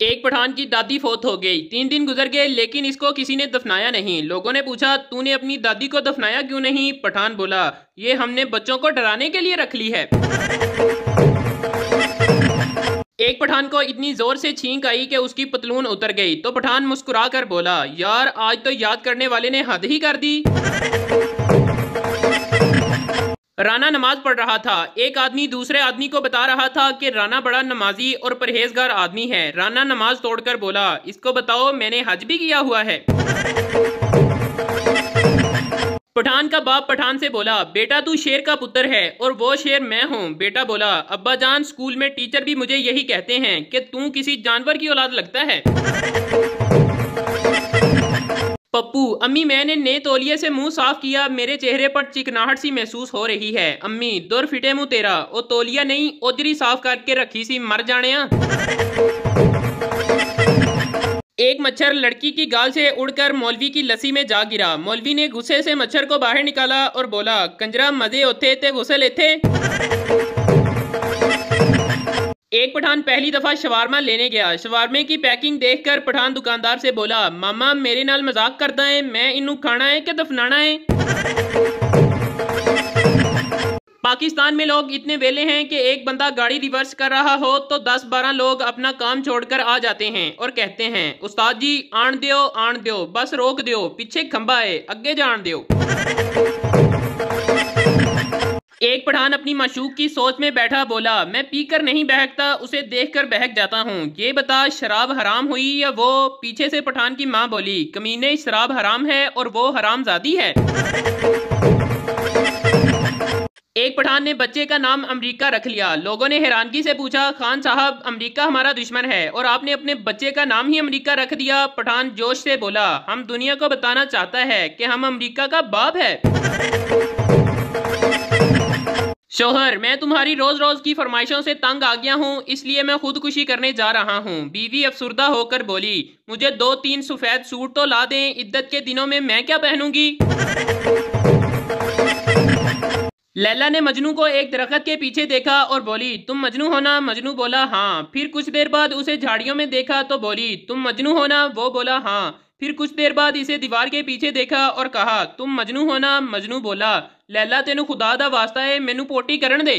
एक पठान की दादी फौत हो गई। 3 दिन गुजर गए लेकिन इसको किसी ने दफनाया नहीं। लोगों ने पूछा तूने अपनी दादी को दफनाया क्यों नहीं? पठान बोला ये हमने बच्चों को डराने के लिए रख ली है। एक पठान को इतनी जोर से छींक आई कि उसकी पतलून उतर गई तो पठान मुस्कुरा कर बोला यार आज तो याद करने वाले ने हद ही कर दी। राना नमाज पढ़ रहा था। एक आदमी दूसरे आदमी को बता रहा था कि राना बड़ा नमाजी और परहेजगार आदमी है। राना नमाज तोड़कर बोला इसको बताओ मैंने हज भी किया हुआ है। पठान का बाप पठान से बोला बेटा तू शेर का पुत्र है और वो शेर मैं हूँ। बेटा बोला अब्बा जान स्कूल में टीचर भी मुझे यही कहते हैं कि तू किसी जानवर की औलाद लगता है। पप्पू अम्मी मैंने नए तौलिए से मुंह साफ किया, मेरे चेहरे पर चिकनाहट सी महसूस हो रही है। अम्मी दुर फिटे मुंह तेरा, ओ तौलिया नहीं ओजरी साफ करके रखी सी मर जाने। एक मच्छर लड़की की गाल से उड़कर मौलवी की लस्सी में जा गिरा। मौलवी ने गुस्से से मच्छर को बाहर निकाला और बोला कंजरा मजे होते ते गुस्से लेते। एक पठान पहली दफा शवारमा लेने गया। शवारमे की पैकिंग देखकर पठान दुकानदार से बोला मामा मेरे नाल मजाक करता है, मैं इनू खाना है कि दफनाना है? पाकिस्तान में लोग इतने वेले हैं कि एक बंदा गाड़ी रिवर्स कर रहा हो तो 10-12 लोग अपना काम छोड़कर आ जाते हैं और कहते हैं उस्ताद जी आन दियो बस रोक दियो, पीछे खंबा है अगे जान दियो। एक पठान अपनी माशूक की सोच में बैठा बोला मैं पीकर नहीं बहकता, उसे देखकर बहक जाता हूँ। ये बता शराब हराम हुई या वो? पीछे से पठान की माँ बोली कमीने शराब हराम है और वो हरामजादी है। एक पठान ने बच्चे का नाम अमेरिका रख लिया। लोगों ने हैरानगी से पूछा खान साहब अमेरिका हमारा दुश्मन है और आपने अपने बच्चे का नाम ही अमेरिका रख दिया। पठान जोश से बोला हम दुनिया को बताना चाहता है कि हम अमेरिका का बाप है। शोहर मैं तुम्हारी रोज रोज की फरमाइशों से तंग आ गया हूँ इसलिए मैं खुदकुशी करने जा रहा हूँ। बीवी अफसुर्दा होकर बोली मुझे 2-3 सफेद सूट तो ला दें, इद्दत के दिनों में मैं क्या पहनूंगी? लैला ने मजनू को एक दरख्त के पीछे देखा और बोली तुम मजनू हो ना? मजनू बोला हाँ। फिर कुछ देर बाद उसे झाड़ियों में देखा तो बोली तुम मजनू हो ना? वो बोला हाँ। फिर कुछ देर बाद इसे दीवार के पीछे देखा और कहा तुम मजनू हो ना? मजनू बोला लैला तेनू खुदा दा वास्ता है मैनू पोटी करन दे।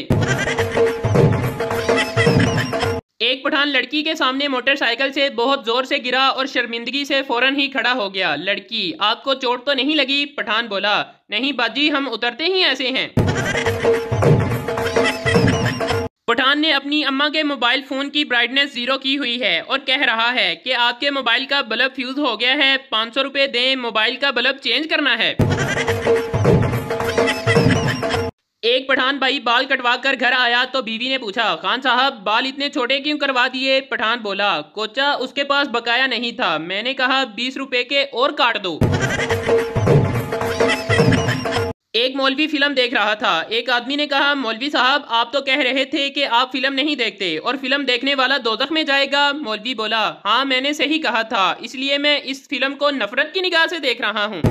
एक पठान लड़की के सामने मोटरसाइकिल से बहुत जोर से गिरा और शर्मिंदगी से फौरन ही खड़ा हो गया। लड़की आपको चोट तो नहीं लगी? पठान बोला नहीं बाजी हम उतरते ही ऐसे हैं। पठान ने अपनी अम्मा के मोबाइल फोन की ब्राइटनेस 0 की हुई है और कह रहा है कि आपके मोबाइल का बल्ब फ्यूज हो गया है, 500 रुपए दें, मोबाइल का बल्ब चेंज करना है। एक पठान भाई बाल कटवा कर घर आया तो बीवी ने पूछा खान साहब बाल इतने छोटे क्यों करवा दिए? पठान बोला कोचा उसके पास बकाया नहीं था, मैंने कहा 20 रुपए के और काट दो। एक मौलवी फिल्म देख रहा था। एक आदमी ने कहा मौलवी साहब आप तो कह रहे थे कि आप फिल्म नहीं देखते और फिल्म देखने वाला दोजख में जाएगा। मौलवी बोला हाँ मैंने सही कहा था, इसलिए मैं इस फिल्म को नफरत की निगाह से देख रहा हूँ।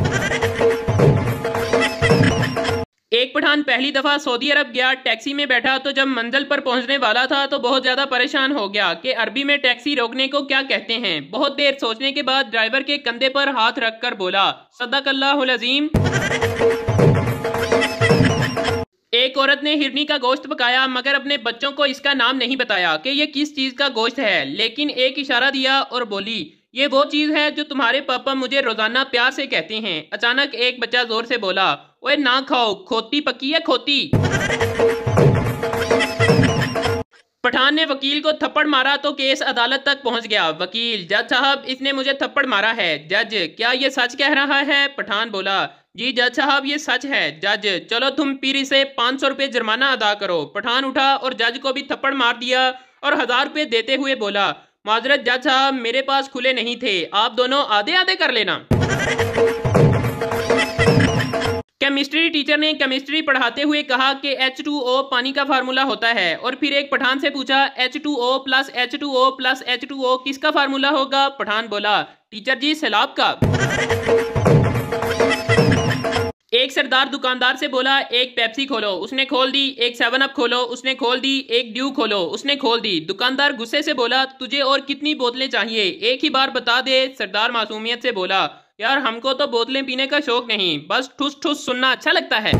एक पठान पहली दफा सऊदी अरब गया। टैक्सी में बैठा तो जब मंजिल पर पहुंचने वाला था तो बहुत ज्यादा परेशान हो गया कि अरबी में टैक्सी रोकने को क्या कहते हैं। बहुत देर सोचने के बाद ड्राइवर के कंधे पर हाथ रखकर बोला सदकल्लाहुल अज़ीम। एक औरत ने हिरनी का गोश्त पकाया मगर अपने बच्चों को इसका नाम नहीं बताया कि ये किस चीज का गोश्त है, लेकिन एक इशारा दिया और बोली ये वो चीज है जो तुम्हारे पापा मुझे रोजाना प्यार से कहते हैं। अचानक एक बच्चा जोर से बोला ओए ना खाओ खोती पकी है खोती। पठान ने वकील को थप्पड़ मारा तो केस अदालत तक पहुंच गया। वकील जज साहब इसने मुझे थप्पड़ मारा है। जज क्या ये सच कह रहा है? पठान बोला जी जज साहब ये सच है। जज चलो तुम फिर इसे 500 रुपये जुर्माना अदा करो। पठान उठा और जज को भी थप्पड़ मार दिया और 1000 रुपये देते हुए बोला माजरत जज साहब मेरे पास खुले नहीं थे, आप दोनों आधे आधे कर लेना। केमिस्ट्री टीचर ने केमिस्ट्री पढ़ाते हुए कहा कि H2O पानी का फार्मूला होता है और फिर एक पठान से पूछा H2O plus H2O plus H2O किसका फार्मूला होगा? पठान बोला टीचर जी सैलाब का। एक सरदार दुकानदार से बोला एक पेप्सी खोलो, उसने खोल दी। एक 7 अप खोलो, उसने खोल दी। एक ड्यू खोलो, उसने खोल दी। दुकानदार गुस्से से बोला तुझे और कितनी बोतलें चाहिए, एक ही बार बता दे। सरदार मासूमियत से बोला यार हमको तो बोतलें पीने का शौक नहीं, बस ठुस ठुस सुनना अच्छा लगता है।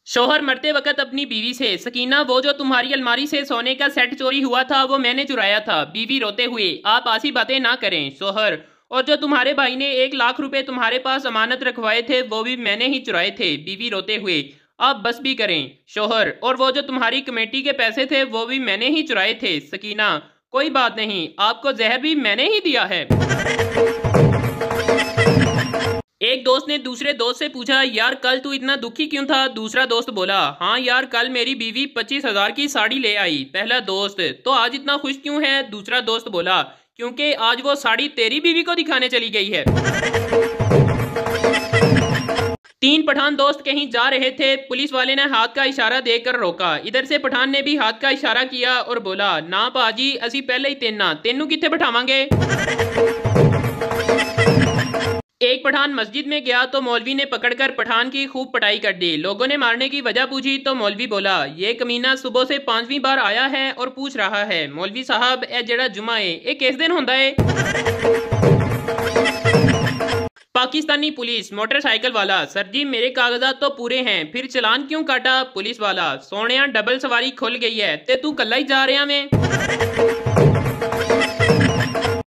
शोहर मरते वक्त अपनी बीवी से, सकीना वो जो तुम्हारी अलमारी से सोने का सेट चोरी हुआ था वो मैंने चुराया था। बीवी रोते हुए आप ऐसी बातें ना करें। शोहर और जो तुम्हारे भाई ने 1 लाख रुपए तुम्हारे पास अमानत रखवाए थे वो भी मैंने ही चुराए थे। बीवी रोते हुए आप बस भी करें। शोहर और वो जो तुम्हारी कमेटी के पैसे थे वो भी मैंने ही चुराए थे। सकीना कोई बात नहीं, आपको जहर भी मैंने ही दिया है। एक दोस्त ने दूसरे दोस्त से पूछा यार कल तू इतना दुखी क्यों था। दूसरा दोस्त बोला हाँ यार कल मेरी बीवी 25,000 की साड़ी ले आई। पहला दोस्त तो आज इतना खुश क्यों है। दूसरा दोस्त बोला क्योंकि आज वो साड़ी तेरी बीवी को दिखाने चली गई है। 3 पठान दोस्त कहीं जा रहे थे, पुलिस वाले ने हाथ का इशारा देकर रोका। इधर से पठान ने भी हाथ का इशारा किया और बोला ना पाजी असी पहले ही तेनू किथे बिठावांगे। एक पठान मस्जिद में गया तो मौलवी ने पकड़कर पठान की खूब पिटाई कर दी। लोगों ने मारने की वजह पूछी तो मौलवी बोला ये कमीना सुबह से 5वीं बार आया है और पूछ रहा है मौलवी साहब ए जेड़ा जुमा है ये किस दिन होता है। पाकिस्तानी पुलिस मोटरसाइकिल वाला सर जी मेरे कागजात तो पूरे हैं फिर चलान क्यों काटा। पुलिस वाला सोनिया डबल सवारी खुल गई है ते तू कल्ला ही जा रहा मैं।